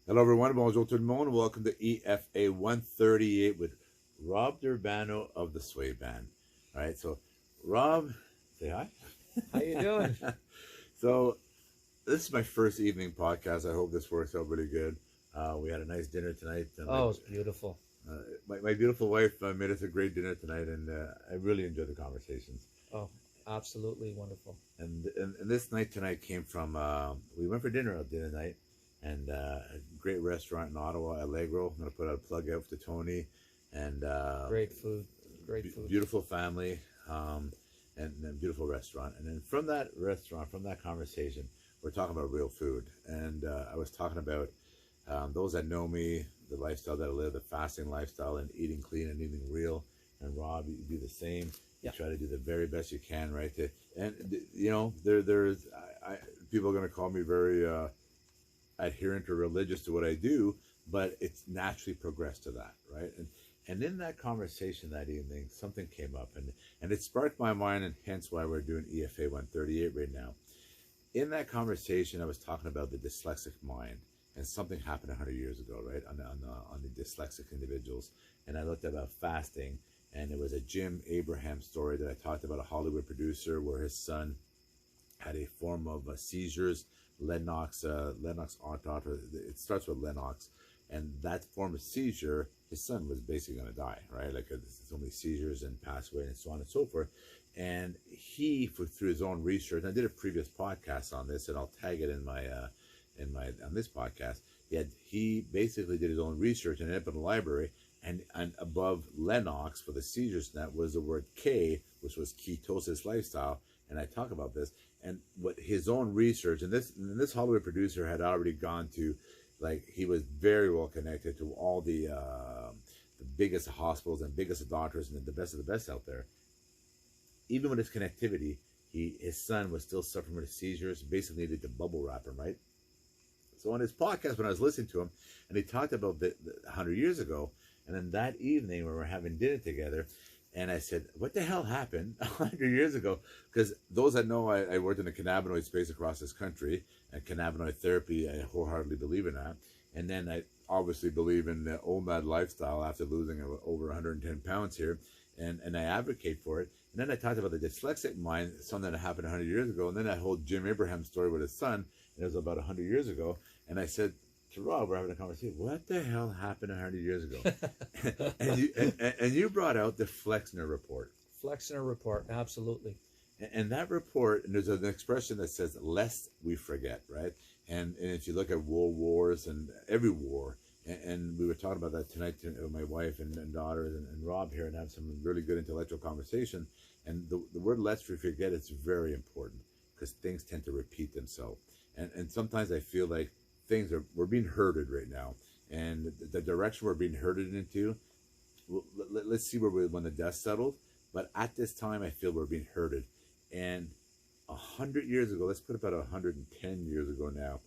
Hello everyone, bonjour tout le monde. Welcome to EFA138 with Rob Durbano of the Sway Band. All right, so Rob, say hi. How you doing? So this is my first evening podcast. I hope this works out really good. We had a nice dinner tonight. Oh, it's beautiful. My beautiful wife made us a great dinner tonight, and I really enjoyed the conversations. Oh, absolutely wonderful. And this night tonight came from, we went for dinner out there tonight. And a great restaurant in Ottawa, Allegro. I'm going to put a plug out to Tony. And Great food. Great food. Beautiful family and a beautiful restaurant. And then from that restaurant, from that conversation, we're talking about real food. And I was talking about those that know me, the lifestyle that I live, the fasting lifestyle, and eating clean and eating real. And Rob, you do the same. You try to do the very best you can, right? And, you know, there's people are going to call me very... adherent or religious to what I do, but it's naturally progressed to that, right? And in that conversation that evening, something came up, and it sparked my mind, and hence why we're doing EFA 138 right now. In that conversation, I was talking about the dyslexic mind, and something happened 100 years ago, right, on the dyslexic individuals. And I looked about fasting, and it was a Jim Abraham story that I talked about, a Hollywood producer where his son had a form of seizures, Lennox auto, it starts with Lennox, and that form of seizure, his son was basically going to die, right? Like so many seizures and pass away and so on and so forth. And he, through his own research, and I did a previous podcast on this, and I'll tag it in my on this podcast. He basically did his own research and ended up in the library, and above Lennox for the seizures, that was the word K, which was ketosis lifestyle. And I talk about this, and what his own research, and this Hollywood producer had already gone to, like, he was very well connected to all the biggest hospitals and biggest doctors and the best of the best out there. Even with his connectivity, his son was still suffering with seizures, basically needed to bubble wrap him, right? So on his podcast, when I was listening to him, and he talked about the 100 years ago, and then that evening when we were having dinner together, and I said, what the hell happened 100 years ago? Because those that know, I worked in the cannabinoid space across this country, and cannabinoid therapy, I wholeheartedly believe in that. And then I obviously believe in the OMAD lifestyle after losing over 110 pounds here, and I advocate for it. And then I talked about the dyslexic mind, something that happened 100 years ago. And then that whole Jim Abraham story with his son, and it was about 100 years ago. And I said, to Rob, we're having a conversation. What the hell happened 100 years ago? and you brought out the Flexner Report. Flexner Report, absolutely. And that report, and there's an expression that says, lest we forget, right? And if you look at world wars and every war, and we were talking about that tonight with my wife and daughters and Rob here, and have some really good intellectual conversation. And the word lest we forget is very important, because things tend to repeat themselves. And sometimes I feel like we're being herded right now, and the direction we're being herded into, let's see when the dust settles. But at this time, I feel we're being herded. And 100 years ago, let's put about 110 years ago now,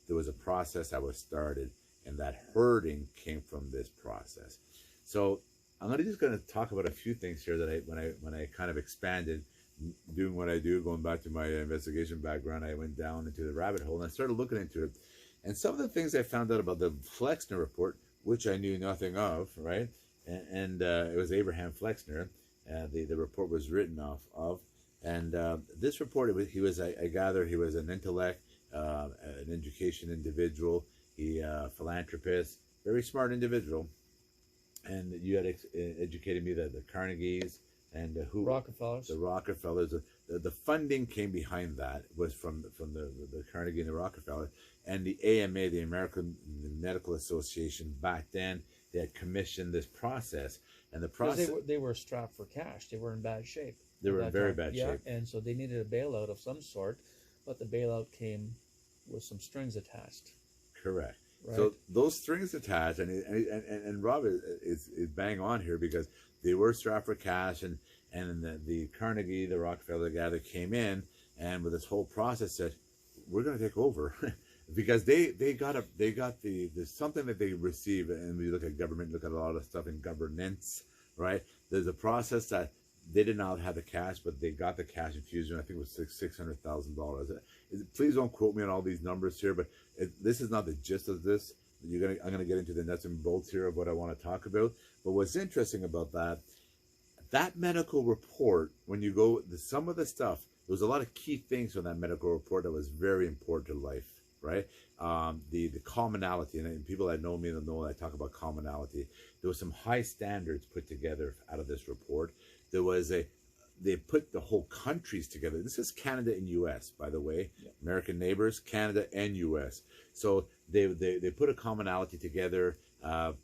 there was a process that was started, and that herding came from this process. So I'm just going to talk about a few things here that when I kind of expanded, doing what I do, going back to my investigation background, I went down into the rabbit hole, and I started looking into it. And some of the things I found out about the Flexner Report, which I knew nothing of, right? And it was Abraham Flexner. The report was written off of. And this report, I gather he was an intellect, an education individual, philanthropist, very smart individual. And you had educated me that the Carnegies and the Rockefellers. The Rockefellers. The funding came behind that, was from the Carnegie and the Rockefeller. And the AMA, the American Medical Association, back then, they had commissioned this process. And the process... They were strapped for cash. They were in bad shape. They were in very bad shape. And so they needed a bailout of some sort, but the bailout came with some strings attached. Correct. Right? So those strings attached, and Rob is bang on here, because they were strapped for cash, and the Carnegie, the Rockefeller gather came in, and with this whole process said, we're going to take over. Because they got something that they receive, and we look at government, look at a lot of stuff in governance, right? There's a process that they did not have the cash, but they got the cash infusion. I think it was $600,000. Please don't quote me on all these numbers here, but this is not the gist of this. I'm gonna get into the nuts and bolts here of what I want to talk about. But what's interesting about that medical report, when you go, some of the stuff, there was a lot of key things from that medical report that was very important to life, right? The commonality, and people that know me and know I talk about commonality. There was some high standards put together out of this report. They put the whole countries together. This is Canada and U.S., by the way, American neighbors, Canada and U.S. So they put a commonality together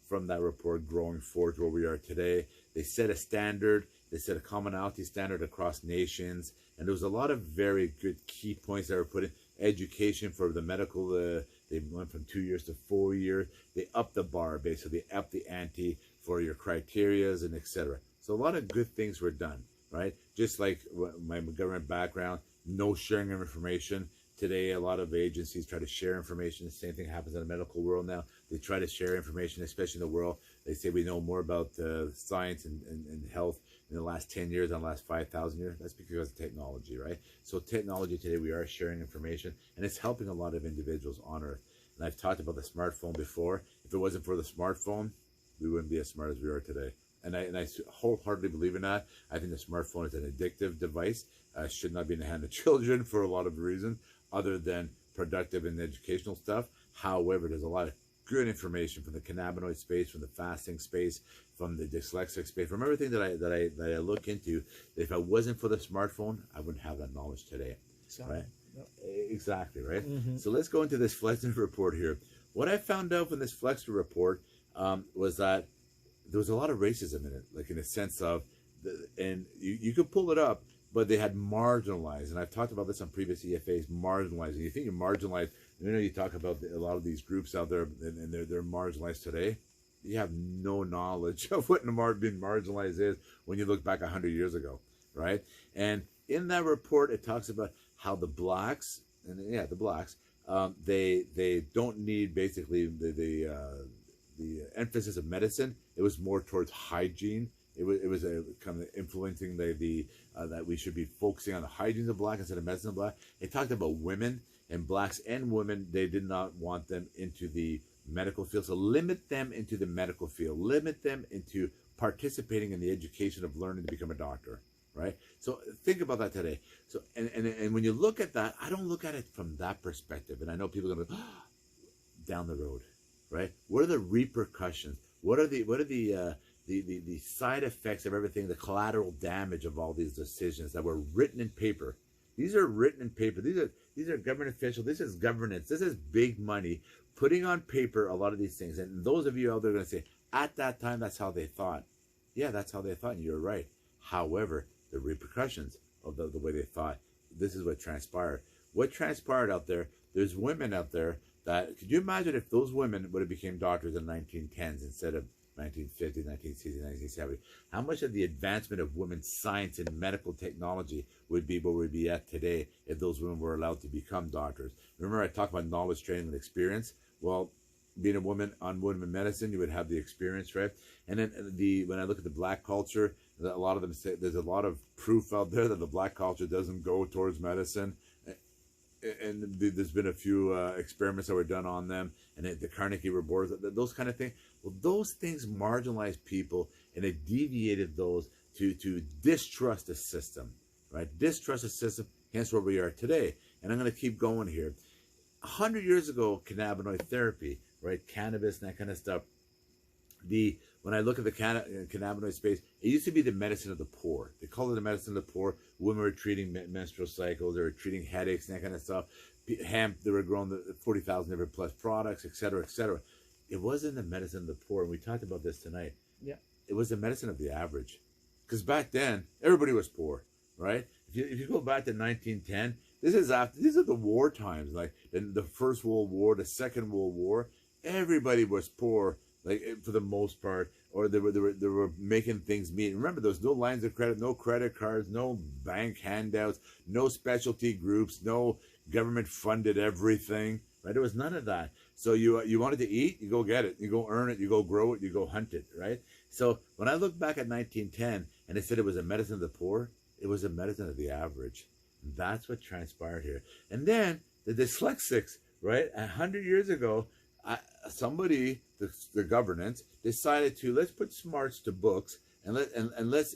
from that report, growing forward to where we are today. They set a standard. They set a commonality standard across nations, and there was a lot of very good key points that were put in. Education for the medical, they went from 2 years to 4 years. They upped the bar, basically, they upped the ante for your criterias and etc. So a lot of good things were done, right? Just like my government background, no sharing of information. Today, a lot of agencies try to share information. The same thing happens in the medical world now. They try to share information, especially in the world. They say we know more about science and health in the last 10 years than the last 5,000 years. That's because of technology, right? So technology today, we are sharing information, and it's helping a lot of individuals on Earth. And I've talked about the smartphone before. If it wasn't for the smartphone, we wouldn't be as smart as we are today. And I wholeheartedly believe in that. I think the smartphone is an addictive device. Should not be in the hand of children for a lot of reasons, other than productive and educational stuff. However, there's a lot of good information from the cannabinoid space, from the fasting space, from the dyslexic space, from everything that I look into. If I wasn't for the smartphone, I wouldn't have that knowledge today. Exactly. Right? Yep. Exactly, right? Mm-hmm. So let's go into this Flexner report here. What I found out from this Flexner report was that there was a lot of racism in it, like in a sense of, and you could pull it up, but they had marginalized, and I've talked about this on previous EFAs, marginalizing. You think you're marginalized, you talk about a lot of these groups out there, and they're marginalized today. You have no knowledge of what being marginalized is when you look back 100 years ago, right? And in that report, it talks about how the blacks, they don't need basically the emphasis of medicine. It was more towards hygiene. It was a kind of influencing that we should be focusing on the hygiene of black instead of medicine of black. It talked about women, and blacks and women, they did not want them into the medical field. So limit them into the medical field. Limit them into participating in the education of learning to become a doctor, right? So think about that today. So and when you look at that, I don't look at it from that perspective. And I know people are going to go, down the road, right? What are the repercussions? What are the side effects of everything, the collateral damage of all these decisions that were written in paper? These are written in paper. These are government officials. This is governance. This is big money putting on paper a lot of these things. And those of you out there are going to say, at that time, that's how they thought. Yeah, that's how they thought, and you're right. However, the repercussions of the way they thought, this is what transpired. What transpired out there, there's women out there that, could you imagine if those women would have become doctors in the 1910s instead of 1950s, 1960s, 1970s? How much of the advancement of women's science and medical technology would be where we'd be at today if those women were allowed to become doctors? Remember, I talked about knowledge, training, and experience. Well, being a woman on women medicine, you would have the experience, right? And then when I look at the black culture, a lot of them say there's a lot of proof out there that the black culture doesn't go towards medicine. And there's been a few experiments that were done on them, and the Carnegie reports, those kind of things. Well, those things marginalized people, and it deviated those to distrust the system, right? Distrust the system, hence where we are today. And I'm going to keep going here. 100 years ago, cannabinoid therapy, right? Cannabis and that kind of stuff. When I look at the cannabinoid space, it used to be the medicine of the poor. They call it the medicine of the poor. Women were treating menstrual cycles, they were treating headaches and that kind of stuff. Hemp, they were growing 40,000 different plus products, et cetera, et cetera. It wasn't the medicine of the poor, and we talked about this tonight. Yeah. It was the medicine of the average. Because back then, everybody was poor, right? If you go back to 1910, these are the war times, like the First World War, the Second World War. Everybody was poor, like for the most part, or they were making things meet. Remember, there was no lines of credit, no credit cards, no bank handouts, no specialty groups, no government funded everything. Right? There was none of that. So you wanted to eat, you go get it, you go earn it, you go grow it, you go hunt it. Right? So when I look back at 1910 and they said it was a medicine of the poor, it was a medicine of the average. That's what transpired here. And then the dyslexics, right? 100 years ago, somebody, the governance, decided to let's put smarts to books and let's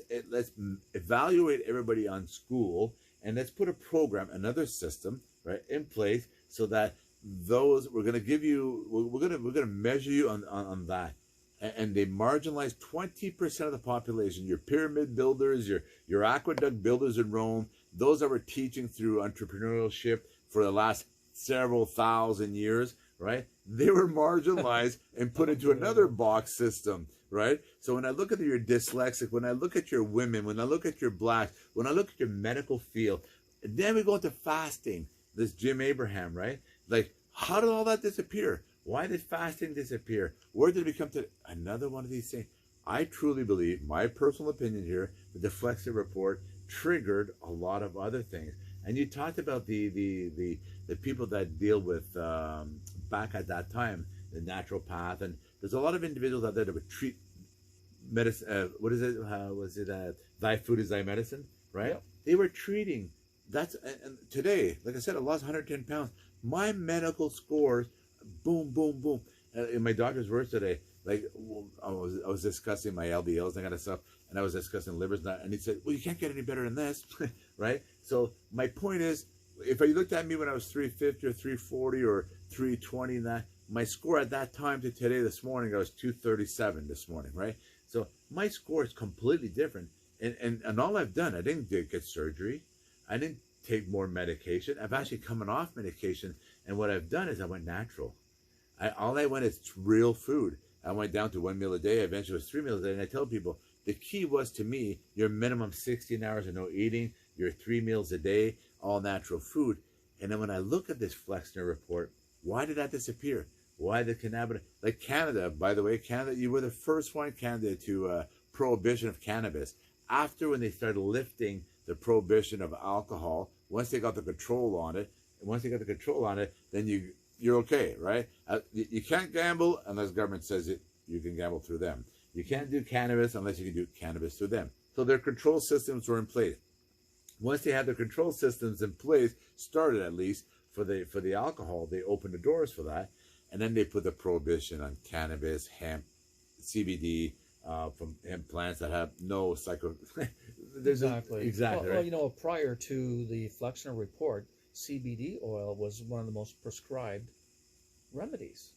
evaluate everybody on school and let's put a program, another system, right, in place so that those we're going to give you, we're going to measure you on that. And they marginalize 20% of the population, your pyramid builders, your aqueduct builders in Rome, those that were teaching through entrepreneurship for the last several thousand years, right? They were marginalized and put into another box system, right? So when I look at your dyslexic, when I look at your women, when I look at your blacks, when I look at your medical field, then we go into fasting, this Jim Abraham, right? Like, how did all that disappear? Why did fasting disappear? Where did it become to another one of these things? I truly believe, my personal opinion here, that the Flexner Report triggered a lot of other things. And you talked about the people that deal with, back at that time, the naturopath, and there's a lot of individuals out there that would treat medicine, what is it, was it, thy food is thy medicine, right? Yep. They were treating, and today, like I said, I lost 110 pounds. My medical scores, boom, boom, boom. In my doctor's words today, like I was discussing my LDLs and that kind of stuff, and I was discussing livers, and he said, well, you can't get any better than this, right? So my point is, if you looked at me when I was 350 or 340 or 320, and that, my score at that time to today this morning, I was 237 this morning, right? So my score is completely different. And all I've done, I didn't get surgery. I didn't take more medication. I've actually come off medication. And what I've done is I went natural. All I went is real food. I went down to 1 meal a day. Eventually it was 3 meals a day. And I tell people, the key was to me, your minimum 16 hours of no eating, your 3 meals a day, all natural food. And then when I look at this Flexner report, why did that disappear? Why the cannabinoid? Like Canada, by the way, Canada, you were the first one in Canada to prohibition of cannabis. After when they started lifting the prohibition of alcohol, once they got the control on it, then you're okay, right? You can't gamble unless government says it. You can gamble through them. You can't do cannabis unless you can do cannabis through them. So their control systems were in place. Once they had their control systems in place, started at least for the alcohol, they opened the doors for that, and then they put the prohibition on cannabis, hemp, CBD, from hemp plants that have no psycho. Exactly. Right? Well, prior to the Flexner report, CBD oil was one of the most prescribed remedies.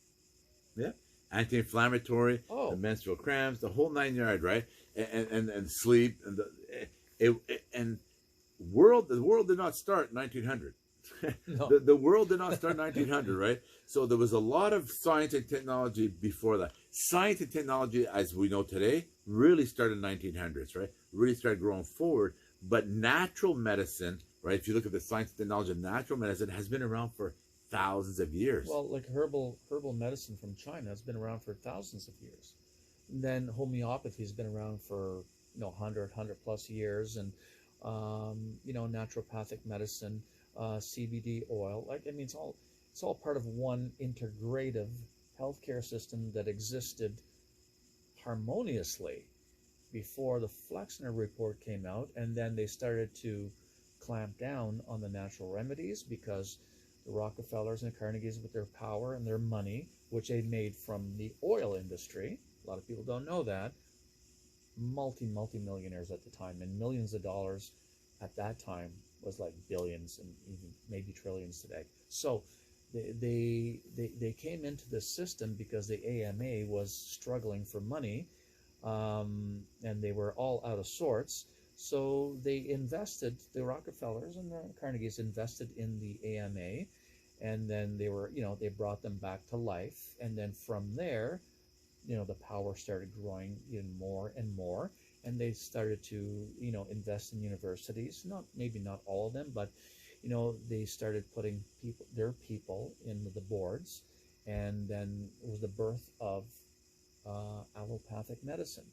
Yeah, anti-inflammatory, the menstrual cramps, the whole 9 yards, right? And sleep, and the world did not start in 1900. No. The world did not start in 1900, right? So there was a lot of science and technology before that. Science and technology, as we know today, really started in the 1900s, right? Really started growing forward. But natural medicine, right? If you look at the science and technology of natural medicine, has been around for thousands of years. Well, like herbal medicine from China has been around for thousands of years. And then homeopathy has been around for 100 plus years, and naturopathic medicine, CBD oil. It's all part of one integrative healthcare system that existed harmoniously before the Flexner report came out, and then they started to clamp down on the natural remedies because the Rockefellers and the Carnegies, with their power and their money, which they made from the oil industry, a lot of people don't know that, multi-millionaires at the time, and millions of dollars at that time was like billions and even maybe trillions today. So they came into this system because the AMA was struggling for money, and they were all out of sorts. So they invested, the Rockefellers and the Carnegies invested in the AMA, and then they brought them back to life. And then from there, the power started growing even more and more, and they started to, invest in universities. Maybe not all of them, but, they started putting their people into the boards, and then it was the birth of allopathic medicine.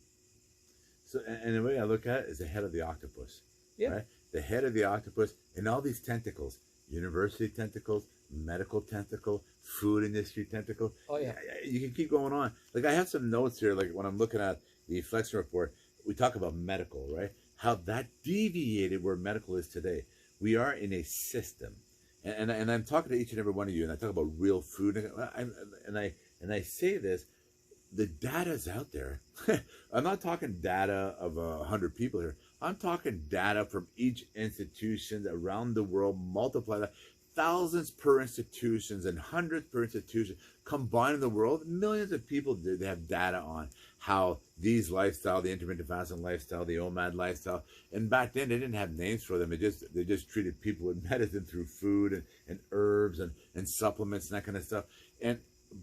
So, and the way I look at it is the head of the octopus. Yeah. Right? The head of the octopus and all these tentacles, university tentacles, medical tentacle, food industry tentacle. Oh, yeah. You can keep going on. Like I have some notes here, like when I'm looking at the Flexner report, we talk about medical, right? How that deviated where medical is today. We are in a system. And I'm talking to each and every one of you, and I talk about real food, and I say this, the data's out there. I'm not talking data of 100 people here. I'm talking data from each institution around the world, multiply that, thousands per institutions and hundreds per institution combined in the world. Millions of people, they have data on how these lifestyle, the intermittent fasting lifestyle, the OMAD lifestyle, and back then they didn't have names for them. They just treated people with medicine through food and herbs and supplements and that kind of stuff.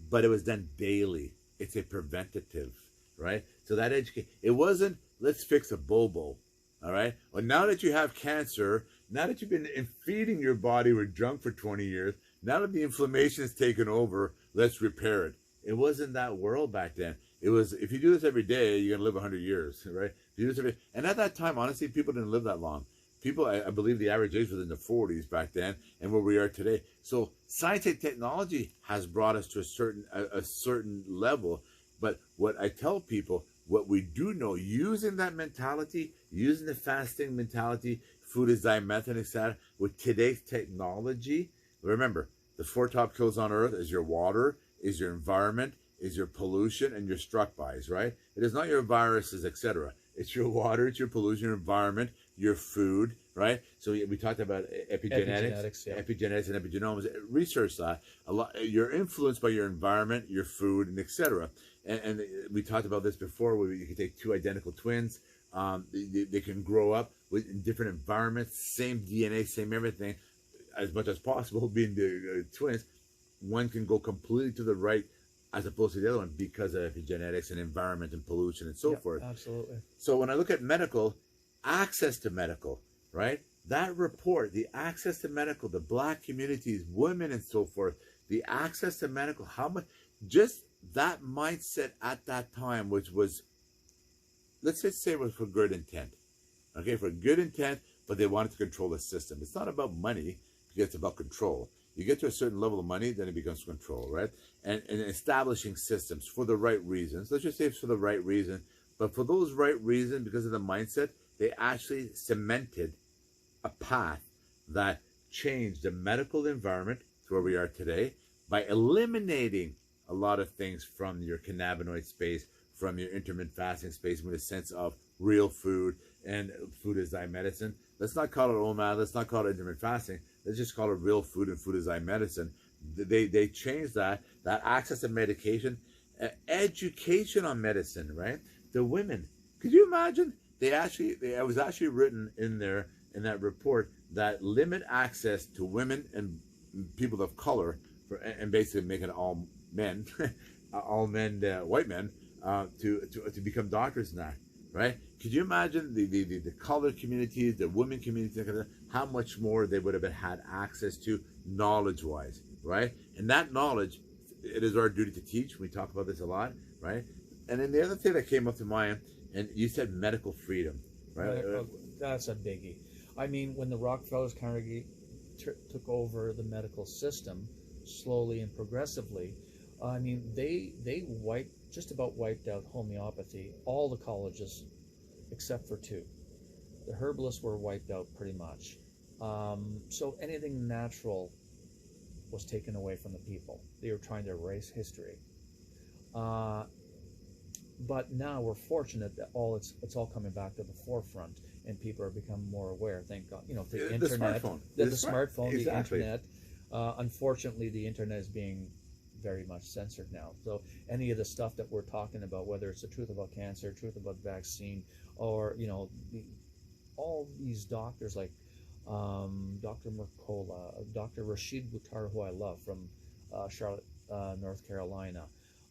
But it was done daily. It's a preventative, right? So that education, it wasn't, let's fix a bobo, all right? Well, now that you have cancer, now that you've been feeding your body with junk for 20 years, now that the inflammation has taken over, let's repair it. It wasn't that world back then. It was, if you do this every day, you're going to live 100 years, right? If you do this and at that time, honestly, people didn't live that long. People, I believe the average age was in the 40s back then, and where we are today. So science and technology has brought us to a certain level. But what I tell people, what we do know, using that mentality, using the fasting mentality, food is thy method, etc., with today's technology, remember, the 4 top kills on earth is your water, is your environment, is your pollution, and your struck bys, right? It is not your viruses, etc. It's your water, it's your pollution, your environment, your food, right? So we talked about epigenetics and epigenomics. Research that a lot. You're influenced by your environment, your food, and etc. And we talked about this before, where you can take 2 identical twins. They can grow up in different environments, same DNA, same everything, as much as possible, being the twins. One can go completely to the right as opposed to the other one because of epigenetics and environment and pollution and so forth. Absolutely. So when I look at medical, access to medical, right? That report, the access to medical, the Black communities, women and so forth, the access to medical, how much, just that mindset at that time, which was, let's just say it was for good intent. Okay, for good intent, but they wanted to control the system. It's not about money, it's about control. You get to a certain level of money, then it becomes control, right? And establishing systems for the right reasons. Let's just say it's for the right reason. But for those right reasons, because of the mindset, they actually cemented a path that changed the medical environment to where we are today by eliminating a lot of things from your cannabinoid space, from your intermittent fasting space, with a sense of real food and food is thy medicine. Let's not call it OMAD. Let's not call it intermittent fasting. Let's just call it real food and food is thy medicine. They changed that access to medication, education on medicine, right? The women. Could you imagine? It was actually written in there in that report that limit access to women and people of color, and basically make it all men, white men, to become doctors now, right? Could you imagine the colored communities, the women communities, how much more they would have had access to knowledge-wise, right? And that knowledge, it is our duty to teach. We talk about this a lot, right? And then the other thing that came up to mind, and you said medical freedom, right? That's a biggie. I mean, when the Rockefellers Carnegie took over the medical system slowly and progressively, I mean, they just about wiped out homeopathy, all the colleges except for 2. The herbalists were wiped out pretty much. So anything natural was taken away from the people. They were trying to erase history. But now we're fortunate that it's all coming back to the forefront, and people are becoming more aware. Thank God, the internet, the smartphone, exactly. The internet. Unfortunately, the internet is being very much censored now. So any of the stuff that we're talking about, whether it's the truth about cancer, truth about vaccine, or all these doctors like Dr. Mercola, Dr. Rashid Buttar, who I love, from Charlotte, North Carolina.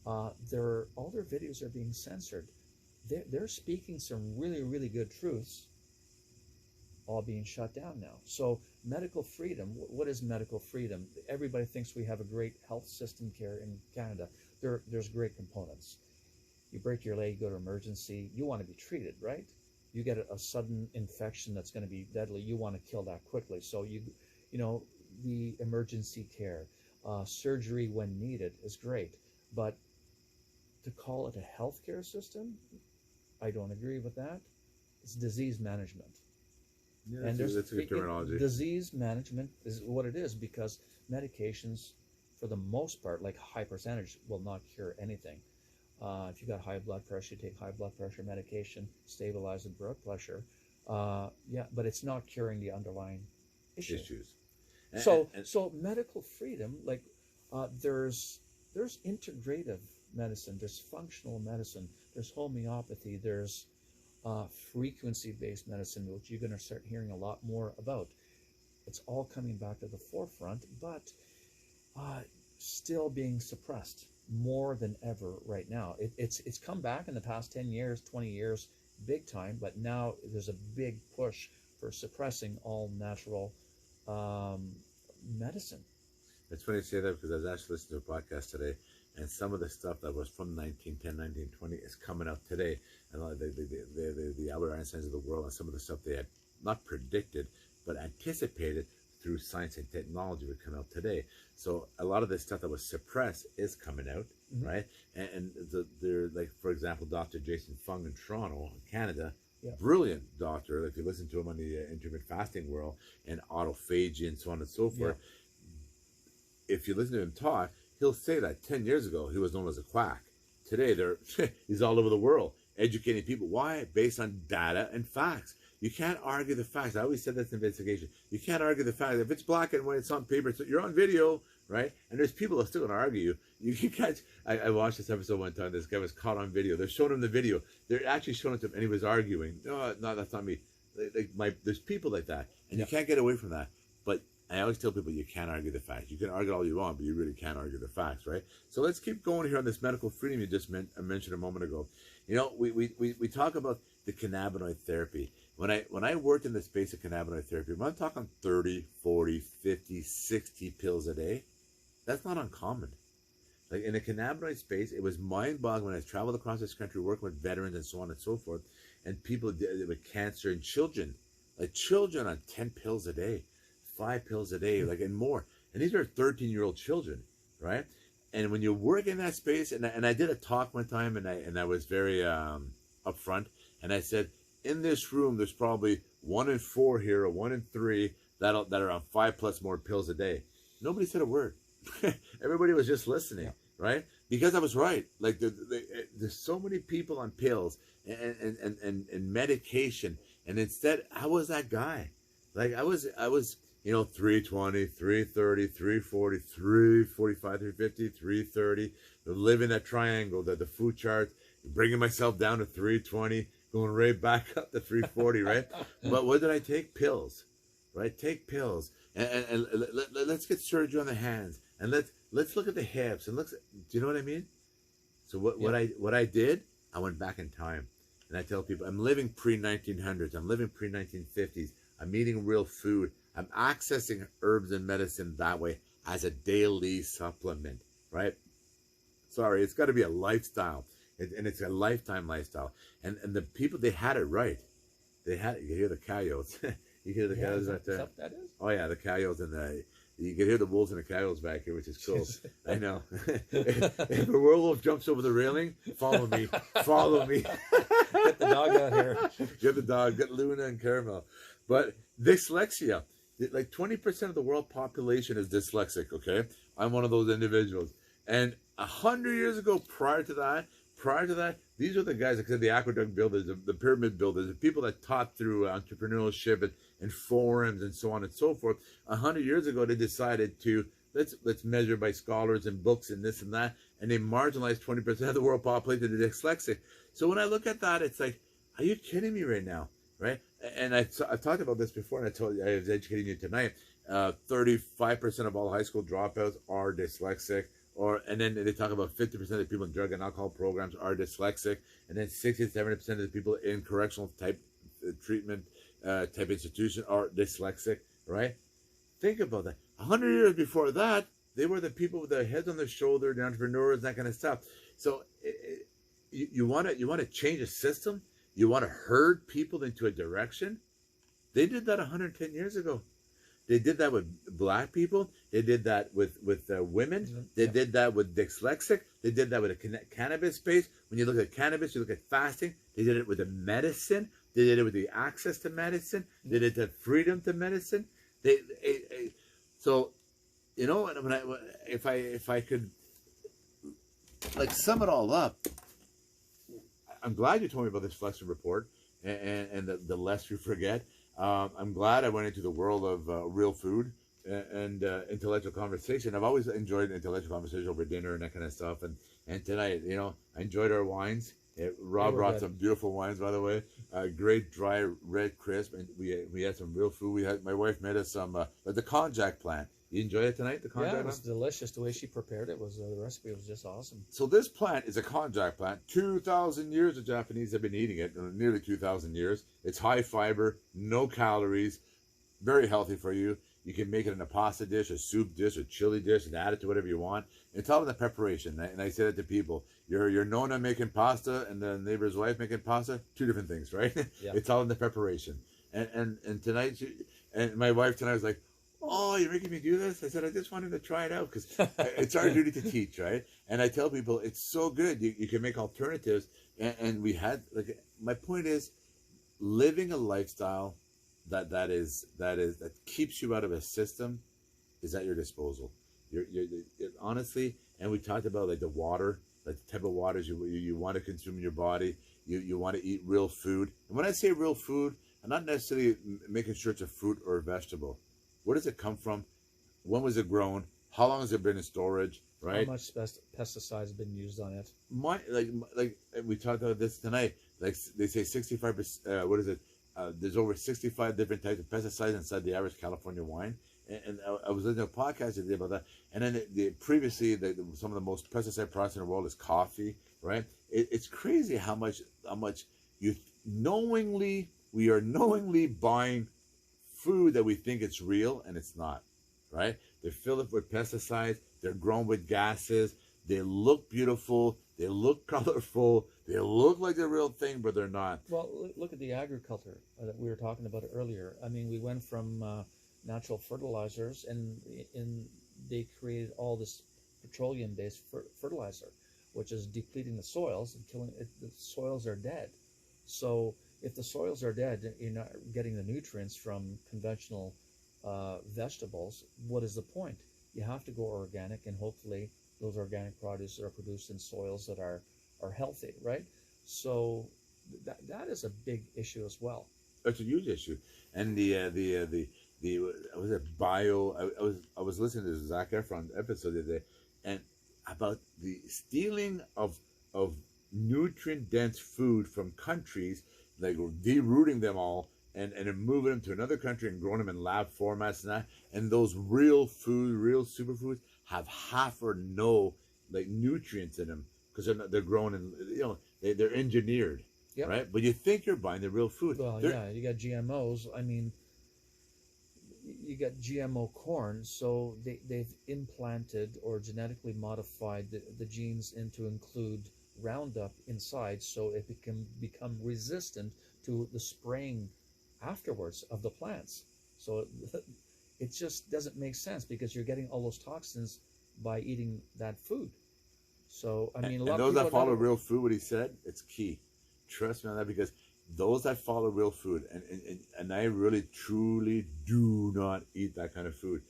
All their videos are being censored. They're speaking some really, really good truths, all being shut down now. So medical freedom, what is medical freedom? Everybody thinks we have a great health system care in Canada. There's great components. You break your leg, you go to emergency, you want to be treated, right? You get a sudden infection that's going to be deadly, you want to kill that quickly. So the emergency care, surgery when needed is great. But to call it a healthcare system, I don't agree with that. It's disease management. Yeah, And that's a good terminology. disease management is what it is, because medications, for the most part, like high percentage, will not cure anything. If you got high blood pressure, you take high blood pressure medication, stabilize the blood pressure. Yeah, but it's not curing the underlying issue. Issues. So medical freedom, like there's integrative medicine, there's functional medicine, there's homeopathy, there's frequency-based medicine, which you're going to start hearing a lot more about. It's all coming back to the forefront, but still being suppressed more than ever right now. It's come back in the past 10 years, 20 years, big time, but now there's a big push for suppressing all natural medicine. It's funny you say that, because I was actually listening to a podcast today, and some of the stuff that was from 1910, 1920 is coming out today. And the Albert Einsteins of the world, and some of the stuff they had not predicted, but anticipated through science and technology would come out today. So a lot of this stuff that was suppressed is coming out, right? And they're like, for example, Dr. DrJasonFung in Toronto, Canada, brilliant doctor. If you listen to him on the intermittent fasting world and autophagy and so on and so forth, if you listen to him talk, he'll say that 10 years ago he was known as a quack. Today he's all over the world educating people. Why? Based on data and facts. You can't argue the facts. I always said that's in investigation. You can't argue the facts. If it's black and white, it's on paper, so you're on video, right? And there's people that are still going to argue you. You can't. I watched this episode one time. This guy was caught on video. They're showing him the video. They're actually showing it to him, and he was arguing. No, that's not me. There's people like that, and you can't get away from that. But I always tell people you can't argue the facts. You can argue all you want, but you really can't argue the facts, right? So let's keep going here on this medical freedom you just mentioned a moment ago. You know, we talk about the cannabinoid therapy. When I worked in the space of cannabinoid therapy, when I'm talking 30, 40, 50, 60 pills a day, that's not uncommon. Like in the cannabinoid space, it was mind-boggling when I traveled across this country working with veterans and so on and so forth, and people with cancer and children, like children on 10 pills a day, 5 pills a day, like, and more. And these are 13-year-old children, right? And when you work in that space, and I did a talk one time, and I was very upfront, and I said, in this room, there's probably 1 in 4 here, or 1 in 3 that are on 5+ more pills a day. Nobody said a word. Everybody was just listening, right? Because I was right. Like there's so many people on pills and medication, and instead I was that guy. Like I was 320, 330, 340, 345, 350, 330, living that triangle, the food charts, bringing myself down to 320, going right back up to 340, right? But what did I take? Pills, right? Take pills, and let's get surgery on the hands, and let's look at the hips, and do you know what I mean? So what I did, I went back in time, and I tell people, I'm living pre-1900s, I'm living pre-1950s, I'm eating real food, I'm accessing herbs and medicine that way as a daily supplement, right? Sorry, it's got to be a lifestyle, and it's a lifetime lifestyle. And the people, they had it right. They had it. You hear the coyotes. You hear the coyotes right there. That is? Oh yeah, the coyotes, and you can hear the wolves and the coyotes back here, which is cool. I know. If a werewolf jumps over the railing, follow me. Follow me. Get the dog out here. Get the dog. Get Luna and Caramel. But dyslexia, like 20% of the world population is dyslexic, okay? I'm one of those individuals. And 100 years ago, prior to that, these are the guys, like I said, the aqueduct builders, the pyramid builders, the people that taught through entrepreneurship and forums and so on and so forth. 100 years ago, they decided to, let's measure by scholars and books and this and that, and they marginalized 20% of the world population to dyslexic. So when I look at that, it's like, are you kidding me right now, right? And I've talked about this before, and I told you, I was educating you tonight, 35% of all high school dropouts are dyslexic. And then they talk about 50% of the people in drug and alcohol programs are dyslexic, and then 60-70% of the people in correctional type treatment type institution are dyslexic, right? Think about that. 100 years before that, they were the people with their heads on their shoulder, the entrepreneurs, that kind of stuff. So you want to change a system? You want to herd people into a direction? They did that 110 years ago. They did that with black people. They did that with women. They did that with dyslexic. They did that with the cannabis space. When you look at cannabis, you look at fasting. They did it with the medicine. They did it with the access to medicine. They did the freedom to medicine. So, you know, if I could like sum it all up, I'm glad you told me about this Flexner report and the less you forget. I'm glad I went into the world of real food and intellectual conversation. I've always enjoyed intellectual conversation over dinner and that kind of stuff. And tonight, you know, I enjoyed our wines. Rob brought some beautiful wines, by the way. Great dry red crisp, and we had some real food. My wife made us some the konjac plant. You enjoyed it tonight, the konjac? Yeah, it was delicious. The way she prepared it was the recipe was just awesome. So this plant is a konjac plant. 2,000 years the Japanese have been eating it, nearly 2,000 years. It's high fiber, no calories, very healthy for you. You can make it in a pasta dish, a soup dish, a chili dish, and add it to whatever you want. It's all in the preparation. And I said it to people. You're Nona making pasta and the neighbor's wife making pasta, two different things, right? Yeah. It's all in the preparation. And tonight, and my wife tonight was like, oh, you're making me do this? I said, I just wanted to try it out because it's our duty to teach, right? And I tell people, it's so good. You can make alternatives. And we had, like, my point is, living a lifestyle that keeps you out of a system is at your disposal. You're honestly, and we talked about like the water, like the type of waters you want to consume in your body. You want to eat real food. And when I say real food, I'm not necessarily making sure it's a fruit or a vegetable. Where does it come from? When was it grown? How long has it been in storage? Right? How much pesticides have been used on it? Like we talked about this tonight. Like they say, 65%. What is it? There's over 65 different types of pesticides inside the average California wine. And I was listening to a podcast today about that. And then previously, some of the most pesticide products in the world is coffee, right? It's crazy how much we are knowingly buying food that we think it's real and it's not, right? They're filled with pesticides. They're grown with gases. They look beautiful. They look colorful. They look like the real thing, but they're not. Well, look at the agriculture that we were talking about earlier. I mean, we went from natural fertilizers, and they created all this petroleum-based fertilizer, which is depleting the soils and killing it. The soils are dead. So if the soils are dead, you're not getting the nutrients from conventional vegetables. What is the point? You have to go organic, and hopefully those organic produce are produced in soils that are healthy, right? So that is a big issue as well. It's a huge issue. And was it bio? I was listening to the Zac Efron episode the other day, and about the stealing of nutrient dense food from countries, like derooting them all and moving them to another country and growing them in lab formats and that. And those real food, real superfoods have half or no like nutrients in them because they're grown in, you know, they're engineered, yep. Right? But you think you're buying the real food. Well, yeah, you got GMOs. I mean, you got GMO corn, so they've implanted or genetically modified the genes to include Roundup inside, so it can become resistant to the spraying afterwards of the plants. So it just doesn't make sense because you're getting all those toxins by eating that food. So I mean, a lot and those that follow real food, what he said, it's key. Trust me on that, because those that follow real food, and I really truly do not eat that kind of food.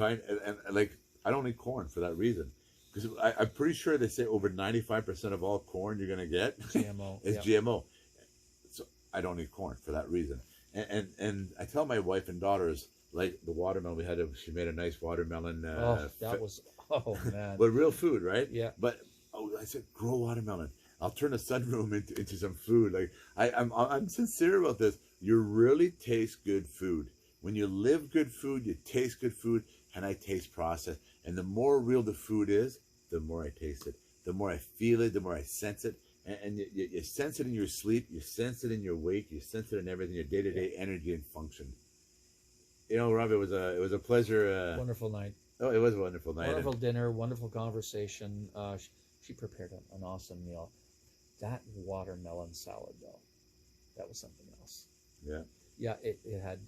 I don't eat corn for that reason. Because I'm pretty sure they say over 95% of all corn you're going to get GMO. is GMO. So I don't eat corn for that reason. And I tell my wife and daughters, like the watermelon, she made a nice watermelon. Oh man. But real food, right? Yeah. But I said, grow watermelon. I'll turn the sunroom into some food. Like I'm sincere about this. You really taste good food. When you live good food, you taste good food, and I taste processed. And the more real the food is, the more I taste it. The more I feel it, the more I sense it. And you sense it in your sleep, you sense it in your wake, you sense it in everything, your day-to-day energy and function. You know, Rob, it was a pleasure. Wonderful night. Oh, it was a wonderful night. Wonderful dinner, wonderful conversation. She prepared an awesome meal. That watermelon salad, though, that was something else. Yeah. Yeah, it had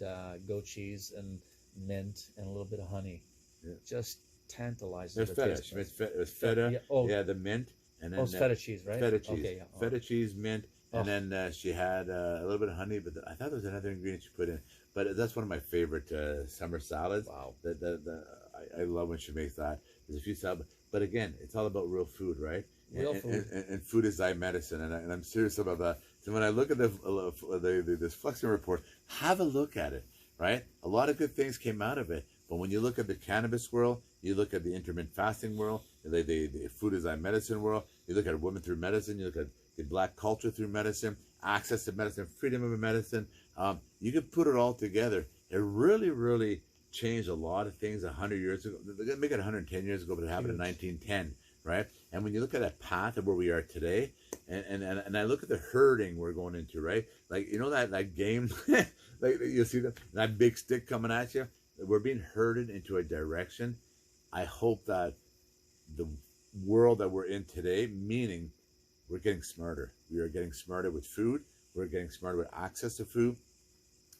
goat cheese and mint and a little bit of honey. Yeah. Just tantalizing. It was feta. Yeah. Oh, yeah, the mint. And then it's feta cheese, right? Feta cheese. Okay, yeah. Feta cheese, mint, And then she had a little bit of honey, but I thought there was another ingredient she put in. But that's one of my favorite summer salads. Wow. I love when she makes that. There's a few salads, but again, it's all about real food, right? Real food. And food is thy medicine, and I'm serious about that. So when I look at this Flexner report, have a look at it, right? A lot of good things came out of it, but when you look at the cannabis world, you look at the intermittent fasting world, the food is thy medicine world, you look at women through medicine, you look at the black culture through medicine, access to medicine, freedom of medicine. You can put it all together. It really, really changed a lot of things 100 years ago. They're going to make it 110 years ago, but it happened in 1910, right? And when you look at that path of where we are today, and I look at the herding we're going into, right? Like, you know that game, like you see that big stick coming at you? We're being herded into a direction. I hope that the world that we're in today, meaning we're getting smarter. We are getting smarter with food. We're getting smarter with access to food.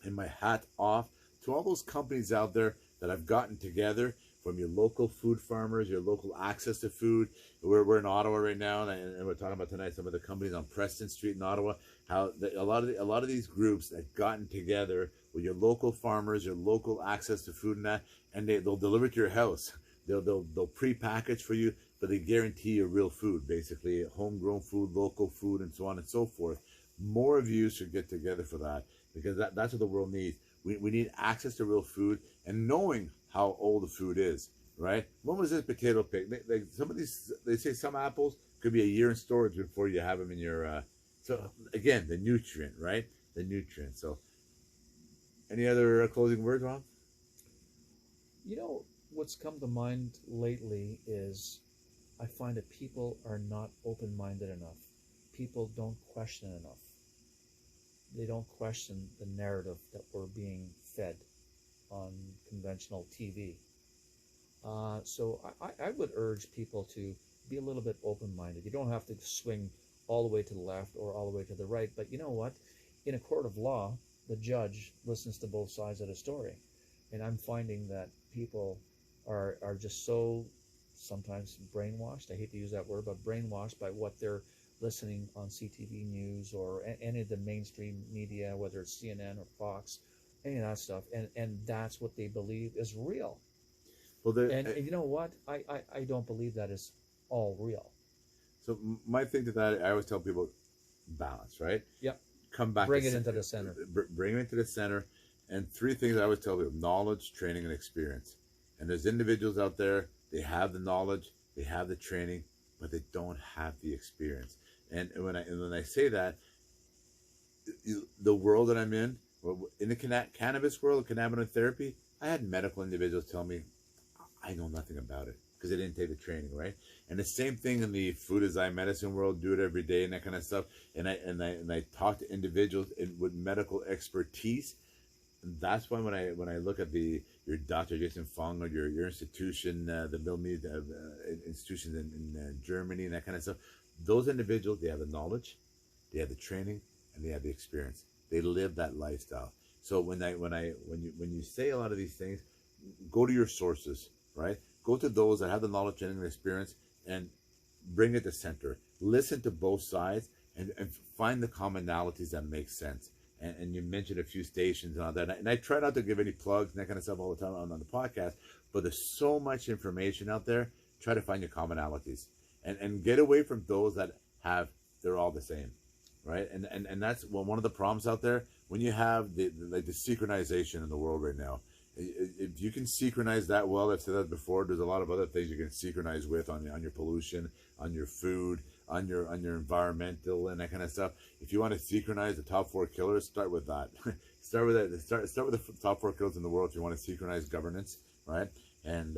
And my hat off to all those companies out there that have gotten together, from your local food farmers, your local access to food. We're in Ottawa right now, and we're talking about tonight some of the companies on Preston Street in Ottawa. How a lot of these groups that gotten together with your local farmers, your local access to food, and they'll deliver it to your house. They'll pre-package for you, but they guarantee you real food, basically homegrown food, local food, and so on and so forth. More of you should get together for that, because that's what the world needs. We need access to real food and knowing how old the food is, right? When was this potato picked? Some of these, they say some apples could be a year in storage before you have them in your, so again, the nutrient, right? The nutrient. So any other closing words, Rob? You know, what's come to mind lately is I find that people are not open-minded enough. People don't question enough. They don't question the narrative that we're being fed on conventional TV. So I would urge people to be a little bit open-minded. You don't have to swing all the way to the left or all the way to the right, but you know what? In a court of law, the judge listens to both sides of the story. And I'm finding that people are just so sometimes brainwashed. I hate to use that word, but brainwashed by what they're listening on CTV News or any of the mainstream media, whether it's CNN or Fox, any of that stuff, and that's what they believe is real. Well, and you know what? I don't believe that is all real. So my thing to that, I always tell people, balance, right? Yep. Come back. Bring it into the center. Bring it into the center. And three things I always tell people: knowledge, training, and experience. And there's individuals out there, they have the knowledge, they have the training, but they don't have the experience. And when I say that, the world that I'm in the cannabis world, cannabinoid therapy, I had medical individuals tell me, I know nothing about it because they didn't take the training, right? And the same thing in the food is thy medicine world, do it every day and that kind of stuff. And I talk to individuals with medical expertise. And that's why when I look at your DrJasonFung or your institution, the Bill Mead institutions in Germany and that kind of stuff, those individuals, they have the knowledge, they have the training, and they have the experience. They live that lifestyle. So when you say a lot of these things, go to your sources, right? Go to those that have the knowledge, training, and experience, and bring it to center. Listen to both sides and find the commonalities that make sense. And you mentioned a few stations and all that. And I try not to give any plugs and that kind of stuff all the time on the podcast, but there's so much information out there. Try to find your commonalities and get away from those that they're all the same, right? And that's one of the problems out there when you have the synchronization in the world right now. If you can synchronize that well, I've said that before, there's a lot of other things you can synchronize with on your pollution, on your food, on your environmental and that kind of stuff. If you want to synchronize the top 4 killers, start with that. Start with that. Start with the top 4 killers in the world if you want to synchronize governance, right? And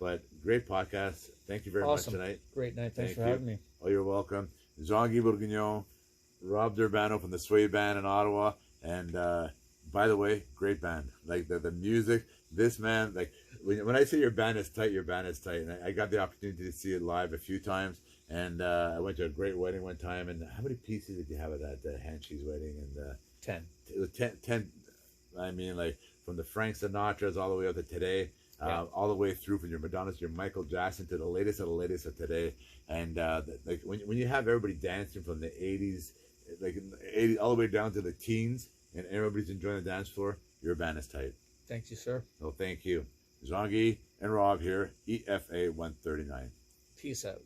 but great podcast. Thank you very much tonight. Great night. Thanks for having me. Oh, you're welcome. Jean-Guy Bourguignon, Rob Durbano from the Sway Band in Ottawa, and by the way, great band. Like the music, this man, like when I say your band is tight, your band is tight. And I got the opportunity to see it live a few times. And I went to a great wedding one time. And how many pieces did you have at that Hanshy's wedding? And 10. It was 10. I mean, like from the Frank Sinatras all the way up to today, all the way through from your Madonna to your Michael Jackson to the latest of today. And like when you have everybody dancing from the 80s like in the 80, all the way down to the teens, and everybody's enjoying the dance floor, your band is tight. Thank you, sir. So thank you. Jean-Guy and Rob here, EFA139. Peace out.